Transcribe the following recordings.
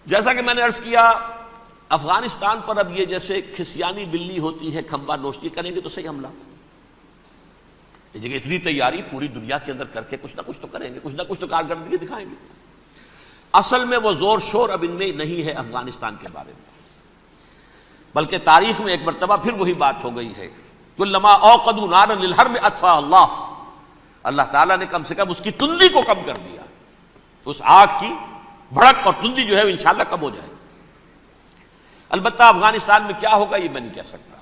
جیسا کہ میں نے عرض کیا، افغانستان پر اب یہ جیسے کھسیانی بلی ہوتی ہے کھمبا نوشتی، کریں گے تو صحیح حملہ، یہ جگہ اتنی تیاری پوری دنیا کے اندر کر کے کچھ نہ کچھ تو کریں گے، کچھ نہ کچھ تو کارکردگی دکھائیں گے۔ اصل میں وہ زور شور اب ان میں نہیں ہے افغانستان کے بارے میں، بلکہ تاریخ میں ایک مرتبہ پھر وہی بات ہو گئی ہے، کلما اوقدوا نارا للحرب اطفاها اللہ، اللہ تعالیٰ نے کم سے کم اس کی تندی کو کم کر دیا، اس آگ کی بھڑک اور تندی جو ہے وہ انشاءاللہ کم ہو جائے۔ البتہ افغانستان میں کیا ہوگا یہ میں نہیں کہہ سکتا،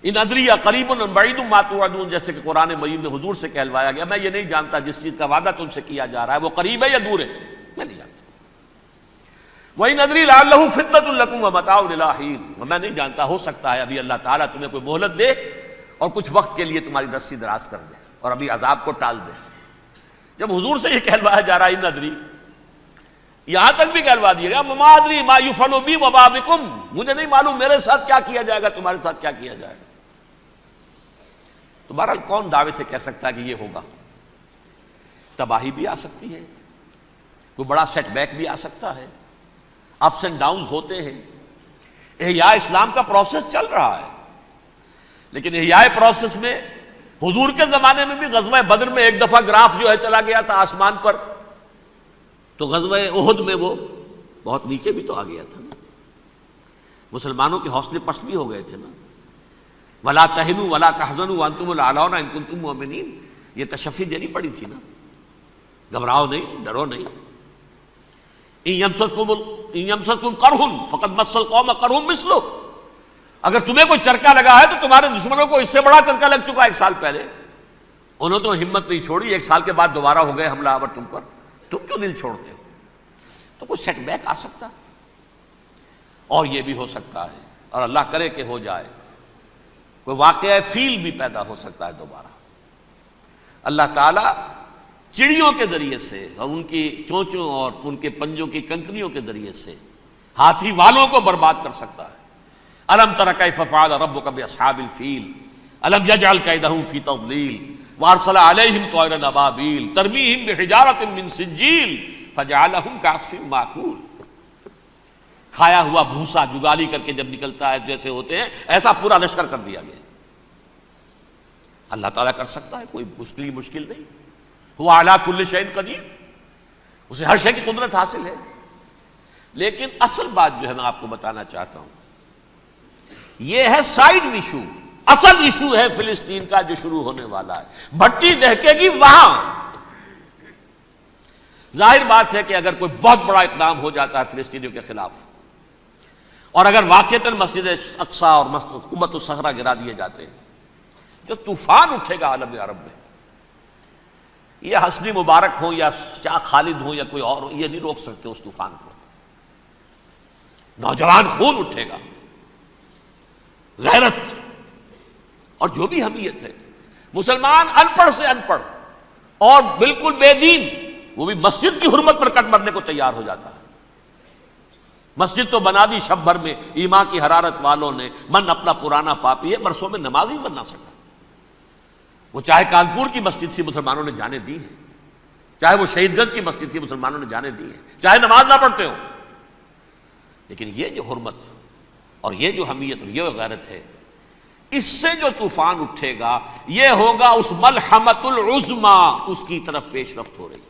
ان ادری قریب ام بعید ما توعدون، جیسے کہ قرآن مجید میں حضور سے کہلوایا گیا، میں یہ نہیں جانتا جس چیز کا وعدہ تم سے کیا جا رہا ہے وہ قریب ہے یا دور ہے، میں نہیں جانتا۔ وَإِنْ أَدْرِي لَعَلَّهُ فِتْنَةٌ لَكُمْ وَمَتَاعٌ إِلَىٰ حِينٍ، میں نہیں جانتا، ہو سکتا ہے ابھی اللہ تعالیٰ تمہیں کوئی مہلت دے اور کچھ وقت کے لیے تمہاری رسی دراز کر دے اور ابھی عذاب کو ٹال دے۔ جب حضور سے یہ کہلوایا جا رہا ہے ان ادری، یہاں تک بھی کہلوا دیا گیا وَمَا أَدْرِي مَا يُفْعَلُ بِي وَمَا بِكُمْ، مجھے نہیں معلوم میرے ساتھ کیا کیا جائے گا، تمہارے ساتھ کیا کیا جائے گا۔ تو بہرحال کون دعوے سے کہہ سکتا ہے کہ یہ ہوگا؟ تباہی بھی آ سکتی ہے، کوئی بڑا سیٹ بیک بھی آ سکتا ہے، اپس اینڈ ڈاؤنز ہوتے ہیں۔ احیاء اسلام کا پروسیس چل رہا ہے، لیکن احیاء پروسیس میں حضور کے زمانے میں بھی غزوہ بدر میں ایک دفعہ گراف جو ہے چلا گیا تھا آسمان پر، تو غزوہ احد میں وہ بہت نیچے بھی تو آ گیا تھا نا، مسلمانوں کے حوصلے پست بھی ہو گئے تھے نا۔ وَلَا تَهِنُوا وَلَا تَحْزَنُوا وَأَنْتُمُ الْأَعْلَوْنَ إِن كُنتُم مُؤْمِنِينَ، یہ تشفی دینی پڑی تھی نا، گھبراؤ نہیں، ڈرو نہیں۔ إِن يَمْسَسْكُمْ قَرْحٌ فَقَدْ مَسَّ الْقَوْمَ قَرْحٌ مِثْلُهُ، اگر تمہیں کوئی چرکا لگا ہے تو تمہارے دشمنوں کو اس سے بڑا چرکا لگ چکا ایک سال پہلے، انہوں تو ہمت نہیں چھوڑی، ایک سال کے بعد دوبارہ ہو گئے حملہ آور تم پر، تم کیوں دل چھوڑتے ہو؟ تو کوئی سیٹ بیک آ سکتا، اور یہ بھی ہو سکتا ہے، اور اللہ کرے کہ ہو جائے، کوئی واقعہ فیل بھی پیدا ہو سکتا ہے دوبارہ۔ اللہ تعالیٰ چڑیوں کے ذریعے سے اور ان کی چونچوں اور ان کے پنجوں کی کنکریوں کے ذریعے سے ہاتھی والوں کو برباد کر سکتا ہے۔ الم تر کیف فعل ربک باصحاب الفیل الم یجعل کیدہم فی تضلیل وارسل علیہم طیرا ابابیل ترمیہم بحجارۃ من سجیل فجعلہم کعصف مأکول، کھایا ہوا بھوسا جگالی کر کے جب نکلتا ہے جیسے ہوتے ہیں، ایسا پورا لشکر کر دیا گیا۔ اللہ تعالیٰ کر سکتا ہے، کوئی مشکل نہیں، هو علی کل شیء قدیر، اسے ہر شے کی قدرت حاصل ہے۔ لیکن اصل بات جو ہے میں آپ کو بتانا چاہتا ہوں، یہ ہے سائیڈ ایشو، اصل ایشو ہے فلسطین کا جو شروع ہونے والا ہے، بھٹی دہکے گی وہاں۔ ظاہر بات ہے کہ اگر کوئی بہت بڑا اقدام ہو جاتا ہے فلسطینیوں کے خلاف، اور اگر واقعتاً مسجد اقصیٰ اور قبۃ الصخرہ گرا دیے جاتے ہیں، جو طوفان اٹھے گا عالم عرب میں، یہ حسنی مبارک ہو یا شاہ خالد ہو یا کوئی اور ہو، یہ نہیں روک سکتے اس طوفان کو۔ نوجوان خون اٹھے گا، غیرت اور جو بھی حمیت ہے، مسلمان ان پڑھ سے ان پڑھ اور بالکل بے دین، وہ بھی مسجد کی حرمت پر کٹ مرنے کو تیار ہو جاتا ہے۔ مسجد تو بنا دی شب بھر میں، ایمان کی حرارت والوں نے، من اپنا پرانا پاپی ہے، برسوں میں نماز ہی بن نہ سکا۔ وہ چاہے کانپور کی مسجد تھی مسلمانوں نے جانے دی ہے، چاہے وہ شہید گنج کی مسجد تھی مسلمانوں نے جانے دی ہے، چاہے نماز نہ پڑھتے ہو، لیکن یہ جو حرمت اور یہ جو حمیت اور یہ غیرت ہے، اس سے جو طوفان اٹھے گا یہ ہوگا اس ملحمۃ العظمی، اس کی طرف پیش رفت ہو رہی ہے۔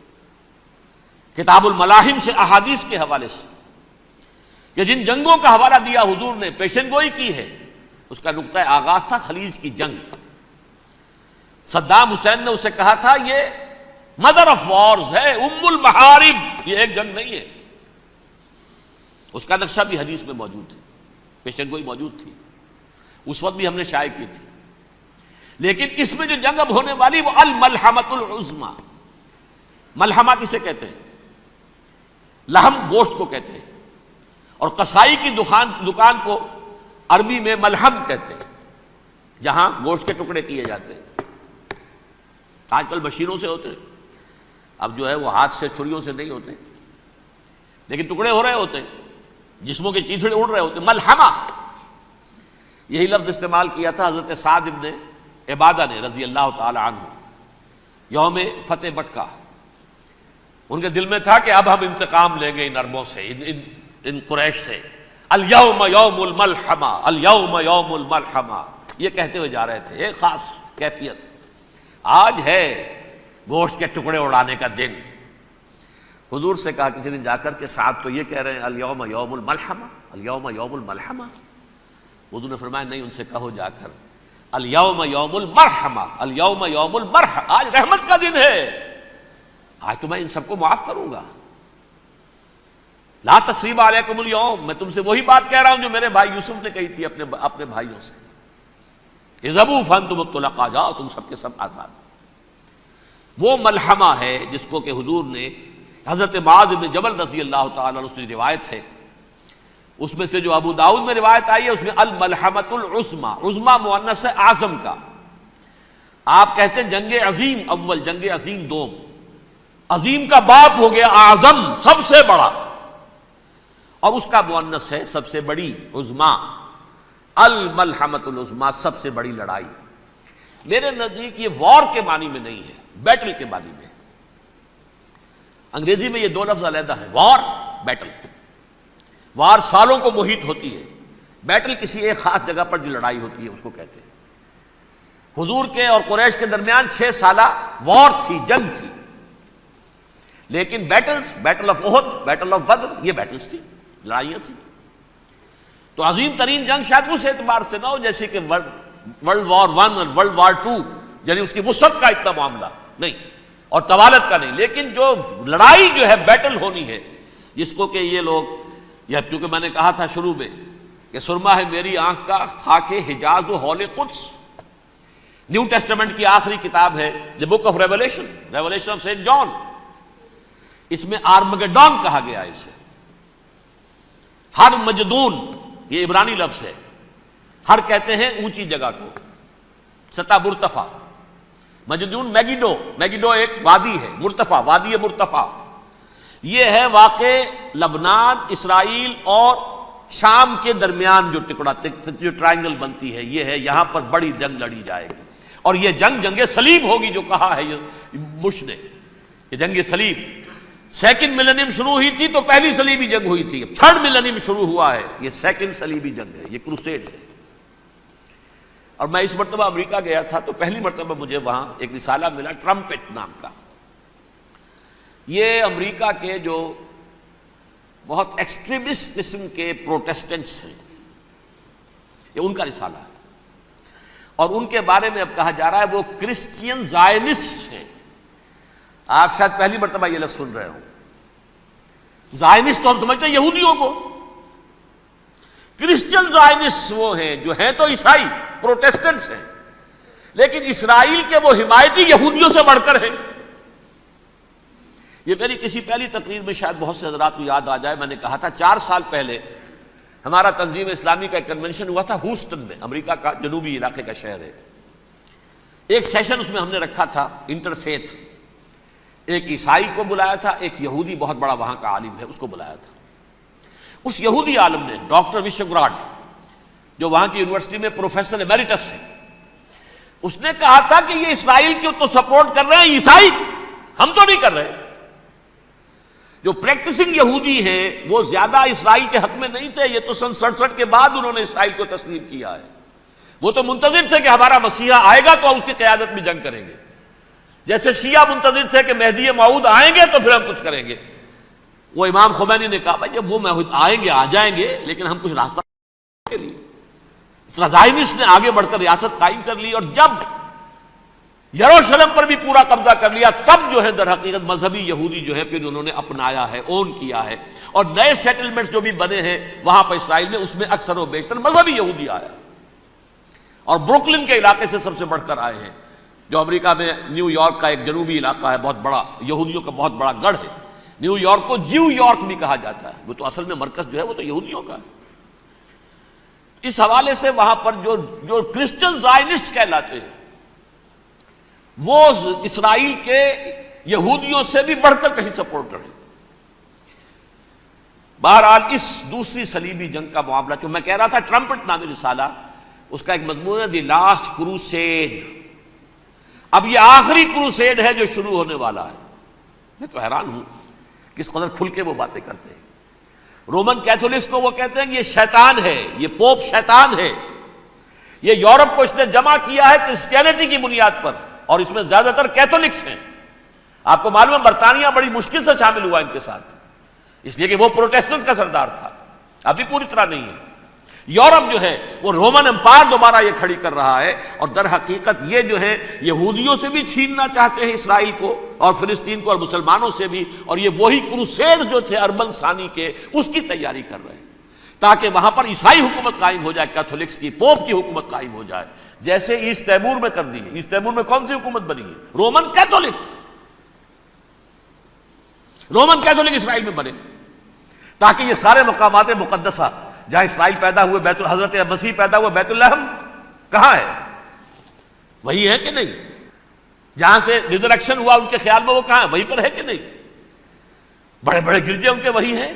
کتاب الملاحم سے احادیث کے حوالے سے کہ جن جنگوں کا حوالہ دیا حضور نے، پیشن گوئی کی ہے، اس کا نقطہ آغاز تھا خلیج کی جنگ۔ صدام حسین نے اسے کہا تھا یہ مدر آف وارز ہے، ام المحارب، یہ ایک جنگ نہیں ہے۔ اس کا نقشہ بھی حدیث میں موجود ہے، پیشن گوئی موجود تھی، اس وقت بھی ہم نے شائع کی تھی۔ لیکن اس میں جو جنگ اب ہونے والی وہ الملحمۃ العظمی۔ ملحمہ کسے کہتے ہیں؟ لحم گوشت کو کہتے ہیں، اور قصائی کی دکان کو عربی میں ملحم کہتے ہیں، جہاں گوشت کے ٹکڑے کیے جاتے ہیں۔ آج کل مشینوں سے ہوتے ہیں، اب جو ہے وہ ہاتھ سے چھریوں سے نہیں ہوتے، لیکن ٹکڑے ہو رہے ہوتے ہیں، جسموں کے چیتھڑے اڑ رہے ہوتے ہیں۔ ملحمہ، یہی لفظ استعمال کیا تھا حضرت سعد ابن عبادہ نے رضی اللہ تعالی عنہ یوم فتح مکہ۔ ان کے دل میں تھا کہ اب ہم انتقام لیں گے ان عربوں سے، ان قریش سے. الیوم یوم الملحمہ، الیوم یوم الملحمہ، یہ کہتے ہوئے جا رہے تھے. ایک خاص کیفیت، آج ہے گوشت کے ٹکڑے اڑانے کا دن. حضور سے کہا کسی نے جا کر کے ساتھ تو یہ کہہ رہے ہیں الیوم یوم الملحمہ، الیوم یوم الملحمہ. حضور نے فرمایا نہیں، ان سے کہو جا کر الیوم یوم المرحمہ، الیوم یوم المرحمہ، آج رحمت کا دن ہے، آج تو میں ان سب کو معاف کروں گا. لا تثریب علیکم اليوم، میں تم سے وہی بات کہہ رہا ہوں جو میرے بھائی یوسف نے کہی تھی اپنے بھائیوں سے. اذهبوا فانتم الطلقاء، جاؤ تم سب کے سب آزاد. وہ ملحمہ ہے جس کو کہ حضور نے حضرت معاذ بن جبل رضی اللہ تعالیٰ عنہ سے روایت ہے، اس میں سے جو ابو داؤد میں روایت آئی ہے اس میں الملحمۃ العظمی، عظمی مؤنث ہے اعظم کا. آپ کہتے ہیں جنگ عظیم اول، جنگ عظیم دوم، عظیم کا باپ ہو گیا اعظم، سب سے بڑا، اور اس کا مؤنث ہے سب سے بڑی، عظمی. الملحمۃ العظمی، سب سے بڑی لڑائی. میرے نزدیک یہ وار کے معنی میں نہیں ہے، بیٹل کے معنی میں. انگریزی میں یہ دو لفظ علیحدہ ہیں، وار، بیٹل. وار سالوں کو محیط ہوتی ہے، بیٹل کسی ایک خاص جگہ پر جو لڑائی ہوتی ہے اس کو کہتے ہیں. حضور کے اور قریش کے درمیان 6 سالہ وار تھی، جنگ تھی. لیکن battles, battle of Uhud, battle of Badr, یہ بیٹلز تھی، لڑائیاں تھیں. تو عظیم ترین جنگ شاید اس اعتبار سے نہ ہو جیسے کہ ورلڈ وار 1 اور ورلڈ وار 2، یعنی اس کی وسعت کا اتنا معاملہ نہیں اور طوالت کا نہیں، لیکن جو لڑائی جو ہے بیٹل ہونی ہے، جس کو کہ یہ لوگ، یا چونکہ میں نے کہا تھا شروع میں کہ سرما ہے میری آنکھ کا خاک حجاز و ہول قدس. نیو ٹیسٹمنٹ کی آخری کتاب ہے the book of revelation, revelation of Saint John. اس میں آرمگڈون کہا گیا ہے اسے. ہر مجدون، یہ عبرانی لفظ ہے، ہر کہتے ہیں اونچی جگہ کو، سطح مرتفع. مجدون میگیڈو، میگیڈو ایک وادی ہے، مرتفع، وادی مرتفع. یہ ہے واقع لبنان، اسرائیل اور شام کے درمیان جو ٹکڑا، جو ٹرائنگل بنتی ہے، یہ ہے، یہاں پر بڑی جنگ لڑی جائے گی. اور یہ جنگ جنگ صلیب ہوگی جو کہا ہے بش نے، یہ جنگ صلیب. سیکنڈ ملینیم شروع ہوئی تھی تو پہلی صلیبی جنگ ہوئی تھی، تھرڈ ملینیم شروع ہوا ہے، یہ سیکنڈ صلیبی جنگ ہے، یہ کروسیڈ ہے. اور میں اس مرتبہ امریکہ گیا تھا تو پہلی مرتبہ مجھے وہاں ایک رسالہ ملا ٹرمپٹ نام کا. یہ امریکہ کے جو بہت ایکسٹریمسٹ قسم کے پروٹیسٹنٹس ہیں، یہ ان کا رسالہ ہے. اور ان کے بارے میں اب کہا جا رہا ہے وہ کرسچین زائنسٹ ہیں. آپ شاید پہلی مرتبہ یہ لفظ سن رہے ہوں. زائنسٹ تو ہم سمجھتے ہیں یہودیوں کو، کرسچین زائنسٹ وہ ہیں جو ہیں تو عیسائی پروٹیسٹنٹس ہیں، لیکن اسرائیل کے وہ حمایتی یہودیوں سے بڑھ کر ہیں. یہ میری کسی پہلی تقریر میں شاید بہت سے حضرات کو یاد آ جائے، میں نے کہا تھا 4 سال پہلے ہمارا تنظیم اسلامی کا ایک کنونشن ہوا تھا ہوسٹن میں، امریکہ کا جنوبی علاقے کا شہر ہے. ایک سیشن اس میں ہم نے رکھا تھا انٹرفیتھ. ایک عیسائی کو بلایا تھا، ایک یہودی بہت بڑا وہاں کا عالم ہے اس کو بلایا تھا. اس یہودی عالم نے، ڈاکٹر وشوگراڈ، جو وہاں کی یونیورسٹی میں پروفیسر ایمیریٹس ہے، اس نے کہا تھا کہ یہ اسرائیل کی تو سپورٹ کر رہے ہیں عیسائی، ہم تو نہیں کر رہے. جو پریکٹسنگ یہودی ہیں وہ زیادہ اسرائیل کے حق میں نہیں تھے، یہ تو سن 67 کے بعد انہوں نے اسرائیل کو تسلیم کیا ہے. وہ تو منتظر تھے کہ ہمارا مسیحا آئے گا تو اس کی قیادت میں جنگ کریں گے، جیسے شیعہ منتظر تھے کہ مہدی موعود آئیں گے تو پھر ہم کچھ کریں گے. وہ امام خمینی نے کہا بھائی جب وہ آئیں گے آ جائیں گے، لیکن ہم کچھ راستہ کے لیے. زائنسٹ نے آگے بڑھ کر ریاست قائم کر لی، اور جب یروشلم پر بھی پورا قبضہ کر لیا تب جو ہے در حقیقت مذہبی یہودی جو ہے پھر انہوں نے اپنایا ہے، اون کیا ہے. اور نئے سیٹلمنٹس جو بھی بنے ہیں وہاں پر اسرائیل میں، اس میں اکثر و بیشتر مذہبی یہودی آیا، اور بروکلن کے علاقے سے سب سے بڑھ کر آئے ہیں، جو امریکہ میں نیو یارک کا ایک جنوبی علاقہ ہے، بہت بڑا یہودیوں کا بہت بڑا گڑھ ہے. نیو یارک کو جیو یارک بھی کہا جاتا ہے، وہ تو اصل میں مرکز جو ہے وہ تو یہودیوں کا ہے. اس حوالے سے وہاں پر جو کرسچن زائنسٹ کہلاتے ہیں وہ اسرائیل کے یہودیوں سے بھی بڑھ کر کہیں سپورٹ کریں. بہرحال اس دوسری صلیبی جنگ کا معاملہ جو میں کہہ رہا تھا، ٹرمپٹ نامی رسالہ، اس کا ایک مضمون ہے دی لاسٹ کروسیڈ. اب یہ آخری کروسیڈ ہے جو شروع ہونے والا ہے. میں تو حیران ہوں کس قدر کھل کے وہ باتیں کرتے ہیں۔ رومن کیتھولکس کو وہ کہتے ہیں کہ یہ شیطان ہے، یہ پوپ شیطان ہے، یہ یورپ کو اس نے جمع کیا ہے کرسچینٹی کی بنیاد پر، اور اس میں زیادہ تر کیتھولکس ہیں۔ آپ کو معلوم ہے برطانیہ بڑی مشکل سے شامل ہوا ان کے ساتھ، اس لیے کہ وہ پروٹیسٹنٹ کا سردار تھا، ابھی پوری طرح نہیں ہے۔ یورپ جو ہے وہ رومن امپائر دوبارہ یہ کھڑی کر رہا ہے، اور در حقیقت یہ جو ہے یہودیوں سے بھی چھیننا چاہتے ہیں اسرائیل کو اور فلسطین کو، اور مسلمانوں سے بھی، اور یہ وہی کروسیڈ جو تھے اربن ثانی کے، اس کی تیاری کر رہے ہیں تاکہ وہاں پر عیسائی حکومت قائم ہو جائے، کیتھولکس کی، پوپ کی حکومت قائم ہو جائے، جیسے ایسٹ تیمور میں کر دی ہے۔ ایسٹ تیمور میں کون سی حکومت بنی ہے؟ رومن کیتھولک اسرائیل میں بنے، تاکہ یہ سارے مقامات مقدسہ جہاں اسرائیل پیدا ہوئے، بیت حضرت مسیح پیدا ہوا، بیت الحم کہاں ہے؟ وہی ہے کہ نہیں؟ جہاں سے ریزریکشن ہوا ان کے خیال میں وہ کہاں ہے؟ وہیں پر ہے کہ نہیں؟ بڑے بڑے گرجے ان کے وہی ہیں۔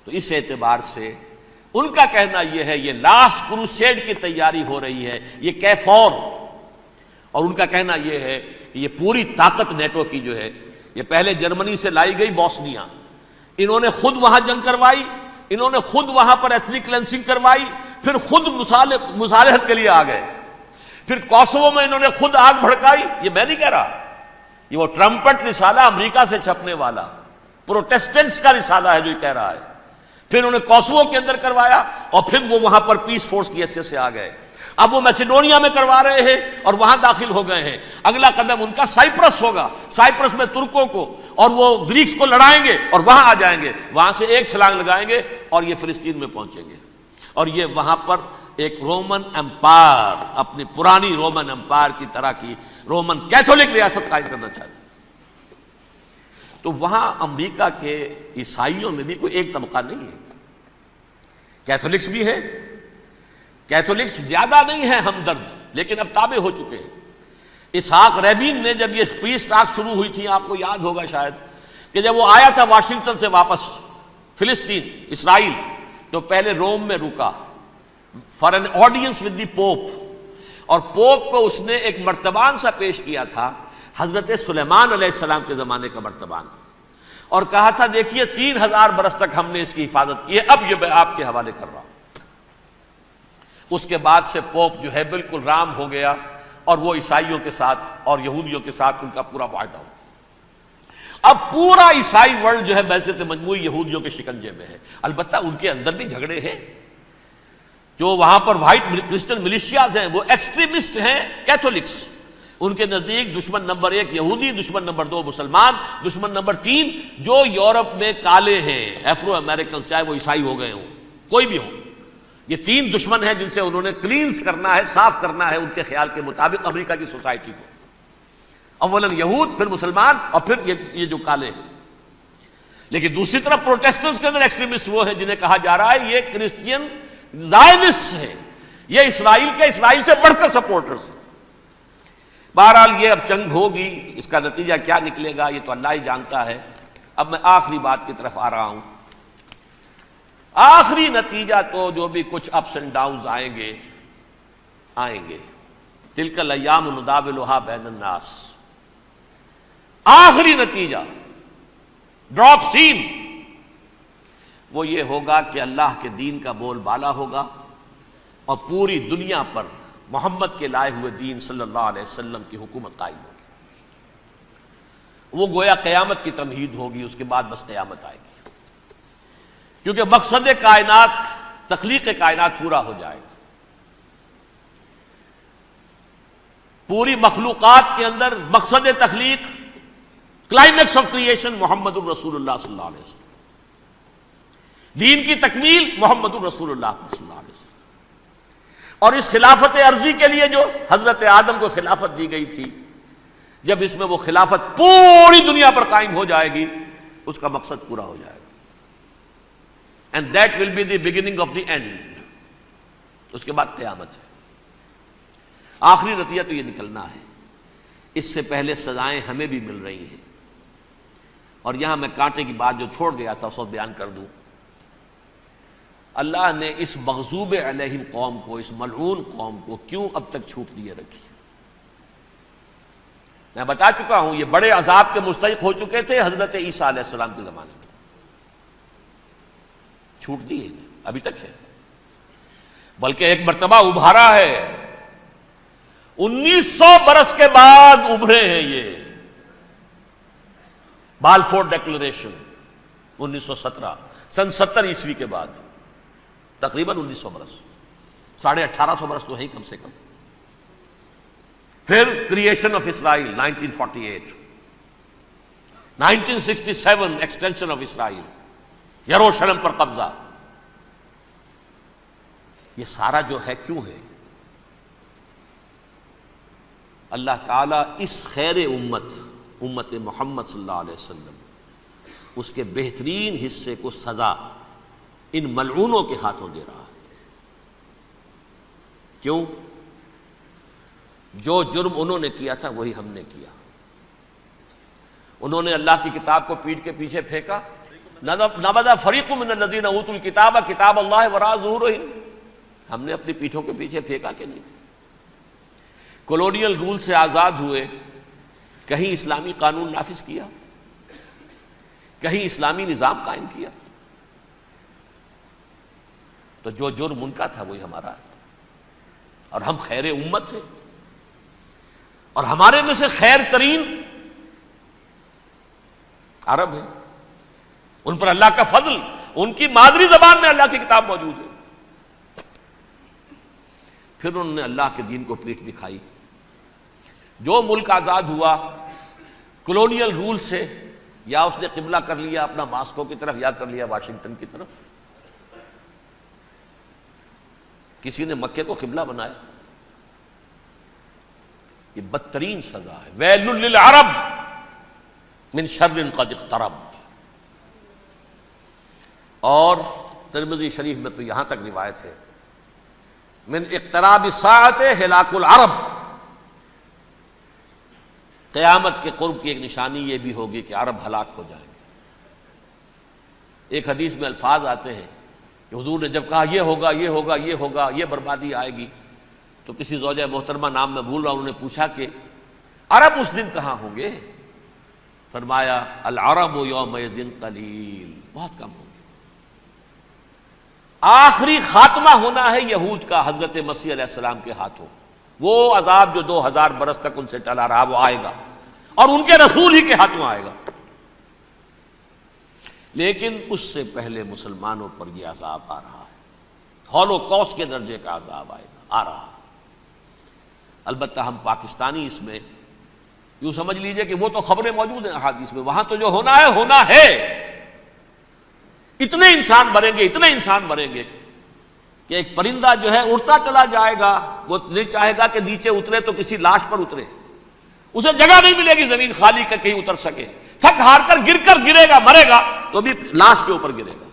تو اس اعتبار سے ان کا کہنا یہ ہے یہ لاسٹ کروسیڈ کی تیاری ہو رہی ہے، یہ کیفور، اور ان کا کہنا یہ ہے کہ یہ پوری طاقت نیٹو کی جو ہے، یہ پہلے جرمنی سے لائی گئی بوسنیا، انہوں نے خود وہاں جنگ کروائی، انہوں نے خود وہاں پر ایتھنک کلینسنگ کروائی، پھر خود مصالحت کے لیے آ گئے، پھر کوسوو میں انہوں نے خود آگ بھڑکائی۔ یہ میں نہیں کہہ رہا، یہ وہ ٹرمپٹ رسالہ امریکہ سے چھپنے والا پروٹیسٹنٹس کا رسالہ ہے جو یہ کہہ رہا ہے۔ پھر انہوں نے کوسوو کے اندر کروایا، اور پھر وہ وہاں پر پیس فورس کی حیثیت سے آ گئے۔ اب وہ میسیڈونیا میں کروا رہے ہیں اور وہاں داخل ہو گئے ہیں۔ اگلا قدم ان کا سائپرس ہوگا، سائپرس میں ترکوں کو اور وہ گریکس کو لڑائیں گے اور وہاں آ جائیں گے، وہاں سے ایک چھلانگ لگائیں گے اور یہ فلسطین میں پہنچیں گے، اور یہ وہاں پر ایک رومن امپائر، اپنی پرانی رومن امپائر کی طرح کی رومن کیتھولک ریاست قائم کرنا چاہتے ہیں۔ تو وہاں امریکہ کے عیسائیوں میں بھی کوئی ایک طبقہ نہیں ہے، کیتھولکس بھی ہے، کیتھولکس زیادہ نہیں ہے ہمدرد، لیکن اب تابع ہو چکے ہیں۔ اسحاق ریبین نے جب یہ پیس ٹاک شروع ہوئی تھی، آپ کو یاد ہوگا شاید، کہ جب وہ آیا تھا واشنگٹن سے واپس فلسطین اسرائیل، تو پہلے روم میں رکا for an audience with the Pope, اور پوپ کو اس نے ایک مرتبان سا پیش کیا تھا، حضرت سلیمان علیہ السلام کے زمانے کا مرتبان، اور کہا تھا دیکھیے 3000 برس تک ہم نے اس کی حفاظت کی ہے، اب یہ میں آپ کے حوالے کر رہا ہوں۔ اس کے بعد سے پوپ جو ہے بالکل رام ہو گیا، اور وہ عیسائیوں کے ساتھ اور یہودیوں کے ساتھ ان کا پورا معاہدہ ہو۔ اب پورا عیسائی ورلڈ جو ہے بعثت مجموعی یہودیوں کے شکنجے میں ہے۔ البتہ ان کے اندر بھی جھگڑے ہیں، جو وہاں پر وائٹ کرسچن ملیشیاز ہیں وہ ایکسٹریمسٹ ہیں کیتھولکس، ان کے نزدیک دشمن نمبر 1 یہودی، دشمن نمبر 2 مسلمان، دشمن نمبر 3 جو یورپ میں کالے ہیں، ایفرو امریکن، چاہے وہ عیسائی ہو گئے ہوں، کوئی بھی ہوں، یہ 3 دشمن ہیں جن سے انہوں نے کلینز کرنا ہے، صاف کرنا ہے ان کے خیال کے مطابق امریکہ کی سوسائٹی کو، اولاً یہود، پھر مسلمان، اور پھر یہ جو کالے ہیں۔ لیکن دوسری طرف پروٹیسٹنٹس کے اندر ایکسٹریمسٹ وہ ہیں جنہیں کہا جا رہا ہے یہ کرسچین زائنسٹ ہیں، یہ اسرائیل سے بڑھ کر سپورٹرز ہیں۔ بہرحال یہ اب جنگ ہوگی، اس کا نتیجہ کیا نکلے گا یہ تو اللہ ہی جانتا ہے۔ اب میں آخری بات کی طرف آ رہا ہوں۔ آخری نتیجہ تو جو بھی کچھ اپس اینڈ ڈاؤنز آئیں گے، تلک الایام نداولھا بین الناس، آخری نتیجہ ڈراپ سین وہ یہ ہوگا کہ اللہ کے دین کا بول بالا ہوگا، اور پوری دنیا پر محمد کے لائے ہوئے دین صلی اللہ علیہ وسلم کی حکومت قائم ہوگی۔ وہ گویا قیامت کی تمہید ہوگی، اس کے بعد بس قیامت آئے گی، کیونکہ مقصد کائنات، تخلیق کائنات پورا ہو جائے گا۔ پوری مخلوقات کے اندر مقصد تخلیق، کلائمیکس آف کریشن محمد الرسول اللہ صلی اللہ علیہ وسلم، دین کی تکمیل محمد الرسول اللہ صلی اللہ علیہ وسلم۔ اور اس خلافت عرضی کے لیے جو حضرت آدم کو خلافت دی گئی تھی، جب اس میں وہ خلافت پوری دنیا پر قائم ہو جائے گی، اس کا مقصد پورا ہو جائے گا، and that will be the beginning of the end۔ اس کے بعد قیامت ہے۔ آخری نتیجہ تو یہ نکلنا ہے۔ اس سے پہلے سزائیں ہمیں بھی مل رہی ہیں، اور یہاں میں کانٹے کی بات جو چھوڑ گیا تھا اس کو بیان کر دوں۔ اللہ نے اس مغضوب علیہم قوم کو، اس ملعون قوم کو کیوں اب تک چھوٹ دیے رکھی؟ میں بتا چکا ہوں یہ بڑے عذاب کے مستحق ہو چکے تھے حضرت عیسیٰ علیہ السلام کے زمانے میں، چھوٹ دی ہے ابھی تک ہے، بلکہ ایک مرتبہ ابھارا ہے، 1900 برس کے بعد ابھرے ہیں یہ، بالفور ڈیکلریشن 1917 سن 70 عیسوی کے بعد، تقریباً 1900 برس، 1850 برس تو ہے ہی کم سے کم۔ پھر creation of Israel 1948، 1967 extension of Israel, یروشلم پر قبضہ، یہ سارا جو ہے کیوں ہے؟ اللہ تعالیٰ اس خیر امت محمد صلی اللہ علیہ وسلم اس کے بہترین حصے کو سزا ان ملعونوں کے ہاتھوں دے رہا ہے۔ کیوں؟ جو جرم انہوں نے کیا تھا وہی ہم نے کیا۔ انہوں نے اللہ کی کتاب کو پیٹھ کے پیچھے پھینکا، نبذ فریق من الذین اوتوا الکتاب کتاب اللہ وراء ظہورہم، ہم نے اپنی پیٹھوں کے پیچھے پھینکا کہ نہیں؟ کولونیل رول سے آزاد ہوئے، کہیں اسلامی قانون نافذ کیا، کہیں اسلامی نظام قائم کیا، تو جو جرم ان کا تھا وہی ہمارا ہے، اور ہم خیر امت ہیں، اور ہمارے میں سے خیر ترین عرب ہیں، ان پر اللہ کا فضل، ان کی مادری زبان میں اللہ کی کتاب موجود ہے، پھر انہوں نے اللہ کے دین کو پیٹھ دکھائی۔ جو ملک آزاد ہوا کولونیل رول سے، یا اس نے قبلہ کر لیا اپنا ماسکو کی طرف یا کر لیا واشنگٹن کی طرف، کسی نے مکے کو قبلہ بنایا، یہ بدترین سزا ہے۔ ویل للعرب من شر قد اقترب۔ اور ترمذی شریف میں تو یہاں تک روایت ہے، من اقتراب الساعۃ ہلاک العرب، قیامت کے قرب کی ایک نشانی یہ بھی ہوگی کہ عرب ہلاک ہو جائیں گے۔ ایک حدیث میں الفاظ آتے ہیں کہ حضور نے جب کہا یہ ہوگا یہ ہوگا یہ ہوگا، یہ بربادی آئے گی، تو کسی زوجہ محترمہ نام میں بھول رہا ہوں، انہوں نے پوچھا کہ عرب اس دن کہاں ہوں گے؟ فرمایا العرب یومئذ قلیل، بہت کم ہوں گے۔ آخری خاتمہ ہونا ہے یہود کا حضرت مسیح علیہ السلام کے ہاتھوں، وہ عذاب جو 2000 برس تک ان سے ٹلا رہا وہ آئے گا، اور ان کے رسول ہی کے ہاتھوں آئے گا۔ لیکن اس سے پہلے مسلمانوں پر یہ عذاب آ رہا ہے، ہولوکاسٹ کے درجے کا عذاب آئے گا، آ رہا ہے۔ البتہ ہم پاکستانی اس میں یوں سمجھ لیجئے کہ وہ تو خبریں موجود ہیں احادیث میں، وہاں تو جو ہونا ہے ہونا ہے، اتنے انسان مریں گے، اتنے انسان مریں گے کہ ایک پرندہ جو ہے اڑتا چلا جائے گا، وہ نہیں چاہے گا کہ نیچے اترے تو کسی لاش پر اترے، اسے جگہ نہیں ملے گی زمین خالی کر کہیں اتر سکے، تھک ہار کر گرے گا، مرے گا تو بھی لاش کے اوپر گرے گا۔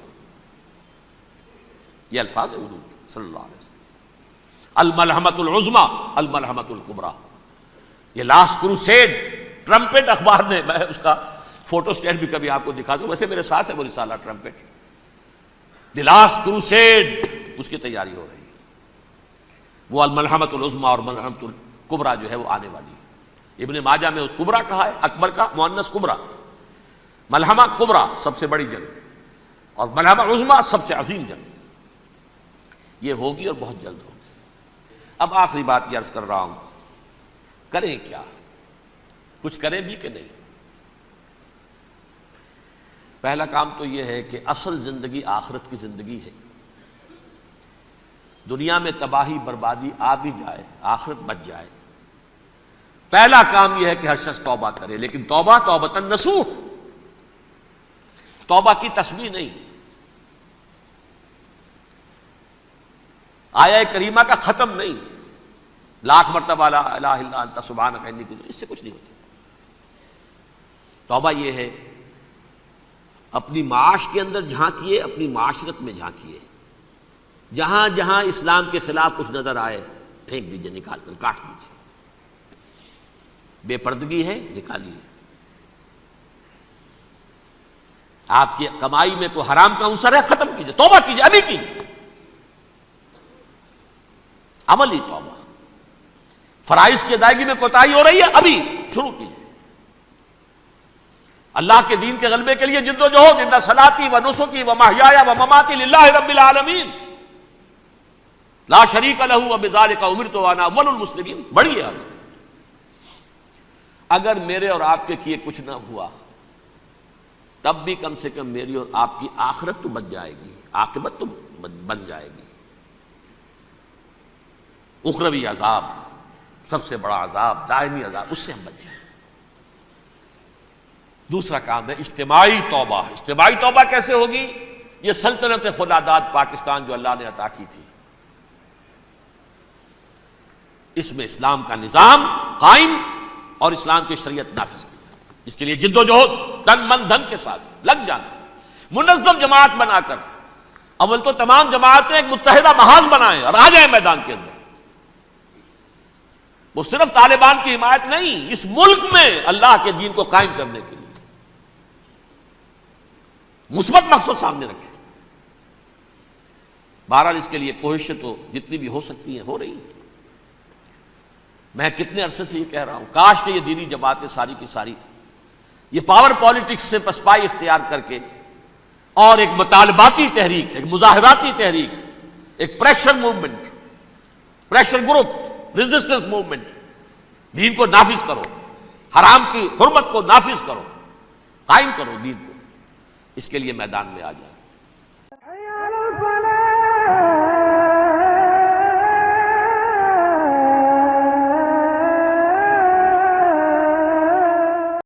یہ الفاظ ہے حضور صلی اللہ علیہ وسلم۔ الملحمۃ العظمی الملحمۃ الکبریٰ، یہ لاسٹ کروسیڈ، ٹرمپٹ اخبار نے، میں اس کا فوٹو اسٹیٹ بھی کبھی آپ کو دکھا دوں، ویسے میرے ساتھ ہے وہ رسالہ ٹرمپٹ، دی لاسٹ کروسیڈ، اس کی تیاری ہو رہی ہے۔ وہ الملحمۃ العظمی اور ملحمۃ الکبریٰ جو ہے وہ آنے والی ہے۔ ابن ماجہ میں کبریٰ کہا ہے، اکبر کا مؤنث کبریٰ، ملحمہ کبریٰ سب سے بڑی جنگ، اور ملحمہ عظمی سب سے عظیم جنگ، یہ ہوگی اور بہت جلد ہوگی۔ اب آخری بات یہ عرض کر رہا ہوں، کریں کیا؟ کچھ کریں بھی کہ نہیں؟ پہلا کام تو یہ ہے کہ اصل زندگی آخرت کی زندگی ہے۔ دنیا میں تباہی بربادی آ بھی جائے، آخرت بچ جائے، پہلا کام یہ ہے کہ ہر شخص توبہ کرے، لیکن توبہ توبۃ نصوح، توبہ کی تسبیح نہیں، آیہ کریمہ کا ختم نہیں، لاکھ مرتبہ لا الہ الا انت سبحانک انی کنت، اس سے کچھ نہیں ہوتا۔ توبہ یہ ہے اپنی معاش کے اندر جھانکیے، اپنی معاشرت میں جھانکیے، جہاں جہاں اسلام کے خلاف کچھ نظر آئے پھینک دیجئے، نکال کر کاٹ دیجئے، بے پردگی ہے نکالیے، آپ کی کمائی میں کوئی حرام کا عنصر ہے ختم کیجئے، توبہ کیجئے، ابھی کیجئے، عملی توبہ، فرائض کی ادائیگی میں کوتاہی ہو رہی ہے، ابھی شروع کیجیے۔ اللہ کے دین کے غلبے کے لیے جد و جہد، ان صلاتی و نسکی و محیایا و مماتی للہ رب العالمین لا شریک لہ وبذالک امرت وانا اول المسلمین۔ بڑھیے آگے۔ اگر میرے اور آپ کے کیے کچھ نہ ہوا تب بھی کم سے کم میری اور آپ کی آخرت تو بن جائے گی، عاقبت تو بن جائے گی۔ اخروی عذاب، سب سے بڑا عذاب، دائمی عذاب، اس سے ہم بچ جائیں۔ دوسرا کام ہے اجتماعی توبہ۔ اجتماعی توبہ کیسے ہوگی؟ یہ سلطنت خدا داد پاکستان جو اللہ نے عطا کی تھی، اس میں اسلام کا نظام قائم اور اسلام کی شریعت نافذ کی جائے، اس کے لیے جد و جہد تن من دھن کے ساتھ لگ جانا، منظم جماعت بنا کر۔ اول تو تمام جماعتیں ایک متحدہ محاذ بنائیں اور آ جائیں میدان کے اندر۔ وہ صرف طالبان کی حمایت نہیں، اس ملک میں اللہ کے دین کو قائم کرنے کے لیے مثبت مقصد سامنے رکھے۔ بہرحال اس کے لیے کوششیں تو جتنی بھی ہو سکتی ہیں ہو رہی ہیں۔ میں کتنے عرصے سے یہ کہہ رہا ہوں، کاش کہ یہ دینی جماعتیں ساری کی ساری یہ پاور پالیٹکس سے پسپائی اختیار کر کے اور ایک مطالباتی تحریک، ایک مظاہراتی تحریک، ایک pressure movement, pressure group, resistance movement, دین کو نافذ کرو، حرام کی حرمت کو نافذ کرو، قائم کرو دین کو، اس کے لیے میدان میں آ جائے۔